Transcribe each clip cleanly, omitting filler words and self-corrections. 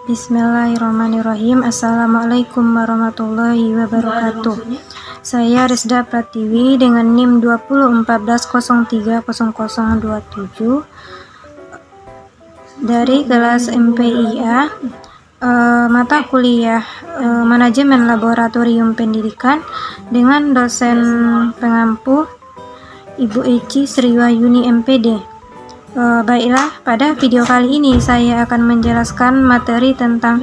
Bismillahirrahmanirrahim. Assalamualaikum warahmatullahi wabarakatuh. Saya Rizda Pratiwi dengan NIM 2014030027 dari kelas MPIA, mata kuliah Manajemen Laboratorium Pendidikan dengan dosen pengampu Ibu Eci Sriwayuni MPD. Baiklah, pada video kali ini saya akan menjelaskan materi tentang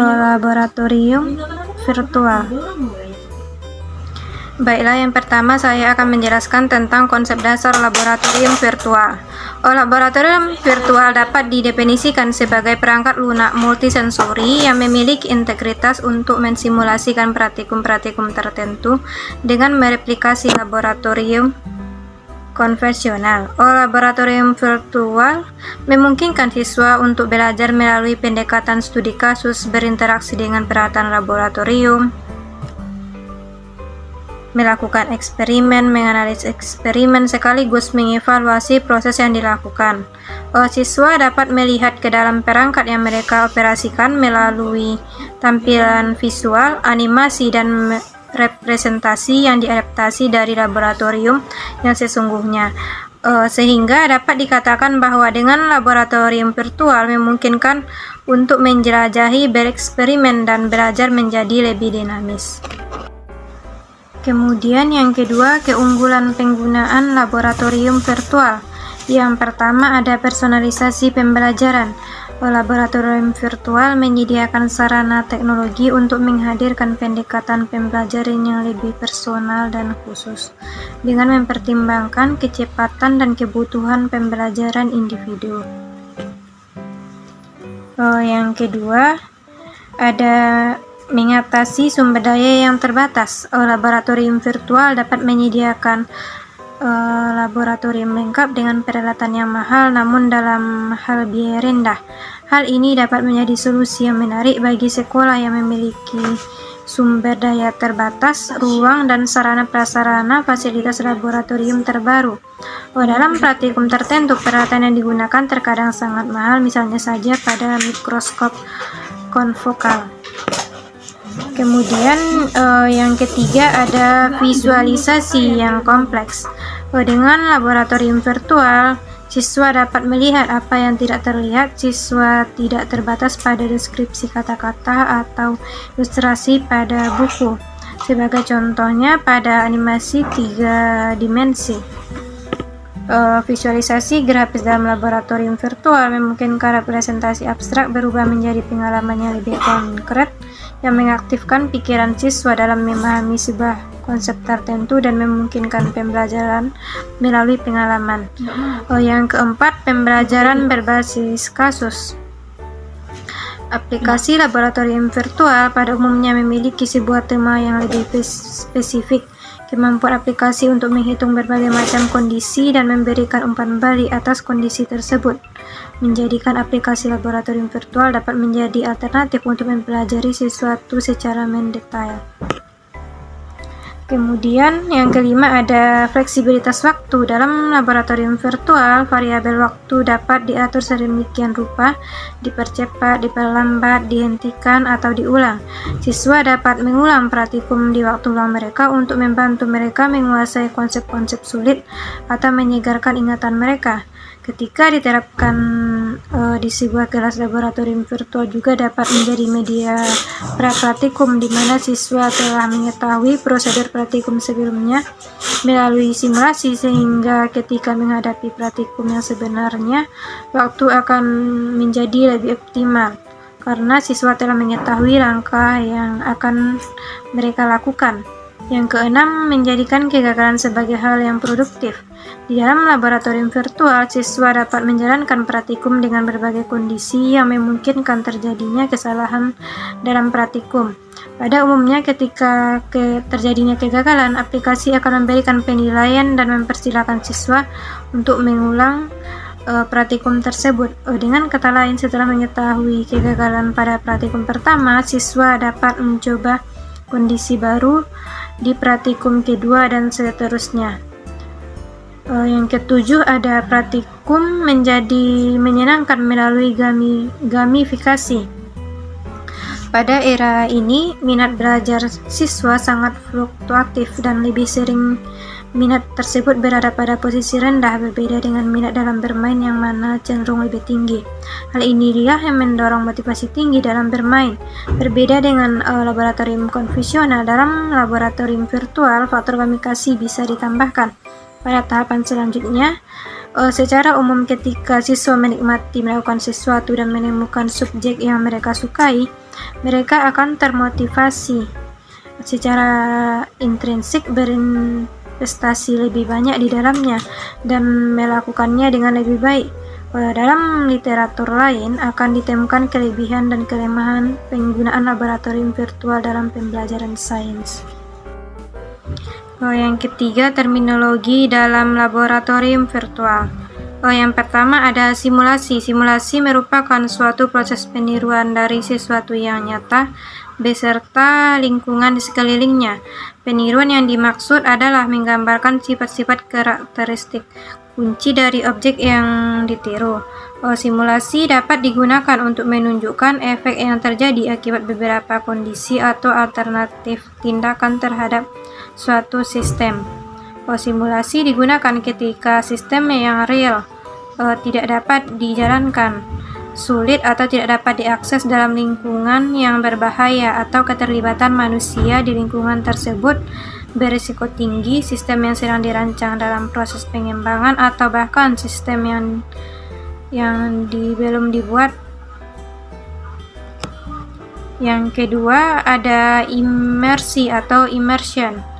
laboratorium virtual. Baiklah, yang pertama saya akan menjelaskan tentang konsep dasar laboratorium virtual. Laboratorium virtual dapat didefinisikan sebagai perangkat lunak multisensori yang memiliki integritas untuk mensimulasikan praktikum-praktikum tertentu dengan mereplikasi laboratorium konvensional. Laboratorium virtual memungkinkan siswa untuk belajar melalui pendekatan studi kasus, berinteraksi dengan peralatan laboratorium, melakukan eksperimen, menganalisis eksperimen, sekaligus mengevaluasi proses yang dilakukan. Siswa dapat melihat ke dalam perangkat yang mereka operasikan melalui tampilan visual, animasi, dan representasi yang diadaptasi dari laboratorium yang sesungguhnya, sehingga dapat dikatakan bahwa dengan laboratorium virtual memungkinkan untuk menjelajahi, bereksperimen, dan belajar menjadi lebih dinamis. Kemudian yang kedua, keunggulan penggunaan laboratorium virtual. Yang pertama ada personalisasi pembelajaran. Laboratorium virtual menyediakan sarana teknologi untuk menghadirkan pendekatan pembelajaran yang lebih personal dan khusus, dengan mempertimbangkan kecepatan dan kebutuhan pembelajaran individu. Yang kedua, ada mengatasi sumber daya yang terbatas. Laboratorium virtual dapat menyediakan laboratorium lengkap dengan peralatan yang mahal namun dalam hal biaya rendah. Hal ini dapat menjadi solusi yang menarik bagi sekolah yang memiliki sumber daya terbatas, ruang, dan sarana prasarana fasilitas laboratorium terbaru. Dalam praktikum tertentu, peralatan yang digunakan terkadang sangat mahal, misalnya saja pada mikroskop konfokal. Kemudian yang ketiga ada visualisasi yang kompleks. Dengan laboratorium virtual, siswa dapat melihat apa yang tidak terlihat. Siswa tidak terbatas pada deskripsi kata-kata atau ilustrasi pada buku. Sebagai contohnya pada animasi 3 dimensi. Visualisasi grafis dalam laboratorium virtual memungkinkan representasi abstrak berubah menjadi pengalaman yang lebih konkret, yang mengaktifkan pikiran siswa dalam memahami sebuah konsep tertentu dan memungkinkan pembelajaran melalui pengalaman. Yang keempat, pembelajaran berbasis kasus. Aplikasi laboratorium virtual pada umumnya memiliki sebuah tema yang lebih spesifik. Kemampuan aplikasi untuk menghitung berbagai macam kondisi dan memberikan umpan balik atas kondisi tersebut menjadikan aplikasi laboratorium virtual dapat menjadi alternatif untuk mempelajari sesuatu secara mendetail. Kemudian yang kelima ada fleksibilitas waktu. Dalam laboratorium virtual, variabel waktu dapat diatur sedemikian rupa, dipercepat, diperlambat, dihentikan, atau diulang. Siswa dapat mengulang praktikum di waktu luang mereka untuk membantu mereka menguasai konsep-konsep sulit atau menyegarkan ingatan mereka. Ketika diterapkan di sebuah kelas, laboratorium virtual juga dapat menjadi media praktikum di mana siswa telah mengetahui prosedur praktikum sebelumnya melalui simulasi, sehingga ketika menghadapi praktikum yang sebenarnya, waktu akan menjadi lebih optimal karena siswa telah mengetahui langkah yang akan mereka lakukan. Yang keenam, menjadikan kegagalan sebagai hal yang produktif. Di dalam laboratorium virtual, siswa dapat menjalankan praktikum dengan berbagai kondisi yang memungkinkan terjadinya kesalahan dalam praktikum. Pada umumnya ketika terjadinya kegagalan, aplikasi akan memberikan penilaian dan mempersilahkan siswa untuk mengulang praktikum tersebut. Dengan kata lain, setelah mengetahui kegagalan pada praktikum pertama, siswa dapat mencoba kondisi baru di praktikum kedua dan seterusnya. Yang ketujuh, ada praktikum menjadi menyenangkan melalui gamifikasi. Pada era ini, minat belajar siswa sangat fluktuatif dan lebih sering minat tersebut berada pada posisi rendah, berbeda dengan minat dalam bermain yang mana cenderung lebih tinggi. Hal ini dia yang mendorong motivasi tinggi dalam bermain. Berbeda dengan laboratorium konvensional, dalam laboratorium virtual, faktor gamifikasi bisa ditambahkan. Pada tahapan selanjutnya, secara umum ketika siswa menikmati melakukan sesuatu dan menemukan subjek yang mereka sukai, mereka akan termotivasi secara intrinsik berinvestasi lebih banyak di dalamnya dan melakukannya dengan lebih baik. Dalam literatur lain akan ditemukan kelebihan dan kelemahan penggunaan laboratorium virtual dalam pembelajaran sains. Yang ketiga, terminologi dalam laboratorium virtual. Yang pertama ada simulasi. Simulasi merupakan suatu proses peniruan dari sesuatu yang nyata beserta lingkungan di sekelilingnya. Peniruan yang dimaksud adalah menggambarkan sifat-sifat karakteristik kunci dari objek yang ditiru. Simulasi dapat digunakan untuk menunjukkan efek yang terjadi akibat beberapa kondisi atau alternatif tindakan terhadap suatu sistem. Simulasi digunakan ketika sistem yang real tidak dapat dijalankan, sulit atau tidak dapat diakses dalam lingkungan yang berbahaya, atau keterlibatan manusia di lingkungan tersebut berisiko tinggi, sistem yang sedang dirancang dalam proses pengembangan, atau bahkan sistem yang belum dibuat. Yang kedua ada imersi atau immersion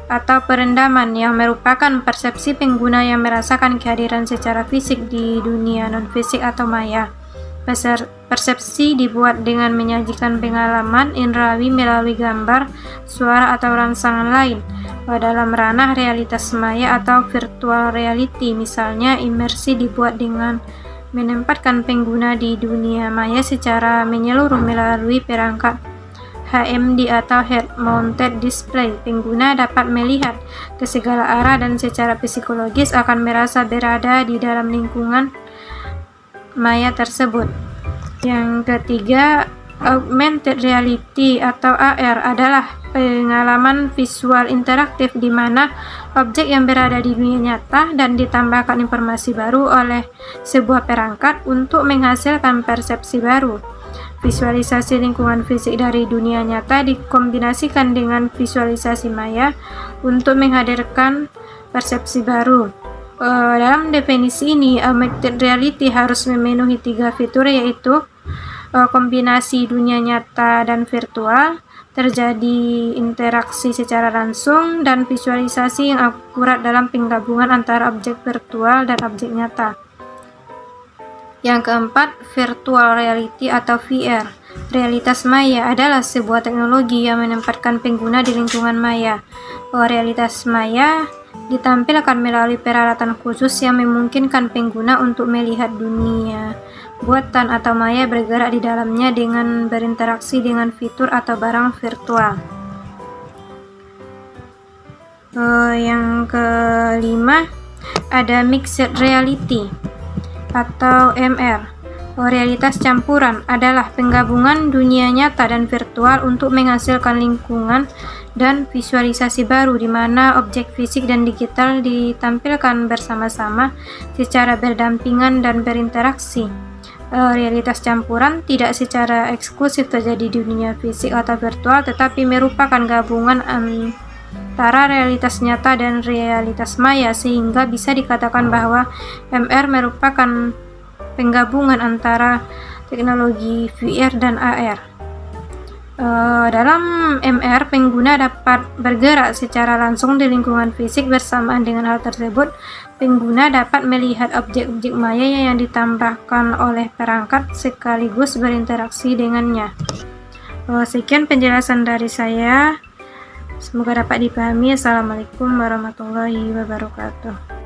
atau perendaman, yang merupakan persepsi pengguna yang merasakan kehadiran secara fisik di dunia non-fisik atau maya. Persepsi dibuat dengan menyajikan pengalaman indrawi melalui gambar, suara, atau rangsangan lain dalam ranah realitas maya atau virtual reality. Misalnya, imersi dibuat dengan menempatkan pengguna di dunia maya secara menyeluruh melalui perangkat HMD atau Head Mounted Display. Pengguna dapat melihat ke segala arah dan secara psikologis akan merasa berada di dalam lingkungan maya tersebut. Yang ketiga, Augmented Reality atau AR adalah pengalaman visual interaktif di mana objek yang berada di dunia nyata dan ditambahkan informasi baru oleh sebuah perangkat untuk menghasilkan persepsi baru. Visualisasi lingkungan fisik dari dunia nyata dikombinasikan dengan visualisasi maya untuk menghadirkan persepsi baru. Dalam definisi ini, augmented reality harus memenuhi 3 fitur, yaitu kombinasi dunia nyata dan virtual, terjadi interaksi secara langsung, dan visualisasi yang akurat dalam penggabungan antara objek virtual dan objek nyata. Yang keempat, virtual reality atau VR. Realitas maya adalah sebuah teknologi yang menempatkan pengguna di lingkungan maya. Realitas maya ditampilkan melalui peralatan khusus yang memungkinkan pengguna untuk melihat dunia buatan atau maya bergerak di dalamnya dengan berinteraksi dengan fitur atau barang virtual. Yang kelima, ada mixed reality atau MR. Realitas campuran adalah penggabungan dunia nyata dan virtual untuk menghasilkan lingkungan dan visualisasi baru di mana objek fisik dan digital ditampilkan bersama-sama secara berdampingan dan berinteraksi. Realitas campuran tidak secara eksklusif terjadi di dunia fisik atau virtual, tetapi merupakan gabungan antara realitas nyata dan realitas maya, sehingga bisa dikatakan bahwa MR merupakan penggabungan antara teknologi VR dan AR. Dalam MR, pengguna dapat bergerak secara langsung di lingkungan fisik. Bersamaan dengan hal tersebut, pengguna dapat melihat objek-objek maya yang ditambahkan oleh perangkat sekaligus berinteraksi dengannya. Sekian penjelasan dari saya. Semoga dapat dipahami. Assalamualaikum warahmatullahi wabarakatuh.